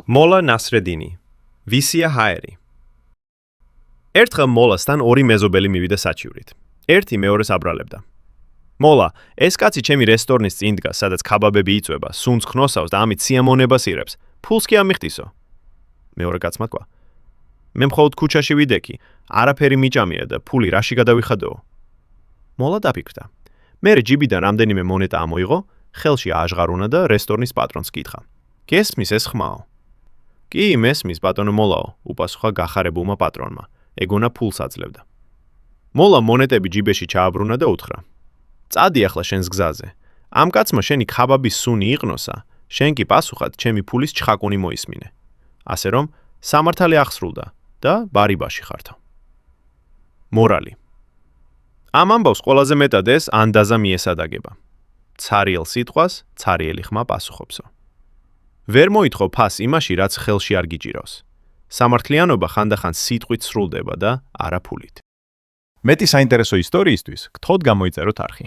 მოლა ნასრედინი, ვისია ჰაერი. ერთხელ მოლასთან ორი მეზობელი მივიდა საჩივრით. ერთი მეორეს აბრალებდა. მოლა, ეს კაცი ჩემი რესტორნის წინ დგას, სადაც ქაბაბები იწვება, სუნს ხნოსავს და ამით სიამონებას ირებს. ფულს კი ამიხტისო. მეორე კაცმა თქვა. მე მხოლოდ ქუჩაში ვიდექი, არაფერი მიჭამია და ფული რაში გადავიხადოო. მოლა დაფიქრდა. მერე ჯიბიდან რამდენიმე მონეტა ამოიღო, ხელში ააჟღარულა და რესტორნის პატრონს კითხა. გესმის ეს ხმაო? კი, მესმის ბატონო მოლაო, უპასუხა გახარებულმა პატრონმა. ეგონა ფულს აძლევდა. მოლა მონეტები ჯიბეში ჩააბრუნა და უთხრა. წადი ახლა შენს გზაზე. ამ კაცმა შენი ქაბაბის სუნი იყნოსა, შენ კი პასუხად ჩემი ფულის ჩხაკუნი მოისმინე. ასე რომ, სამართალი აღსრულდა და ბარიბაში ხართო. მორალი. ამ ამბავს ყველაზე მეტად ეს ანდაზა მიესადაგება. ცარიელ სიტყვას ცარიელი ხმა პასუხობსო. ვერ მოითხოვ ფას იმაში, რაც ხელში არ გიჭირავს. სამართლიანობა ხანდახან სიტყვით სრულდება და არა ფულით. მეტი საინტერესო ისტორიისთვის გთხოვთ გამოიწეროთ არხი.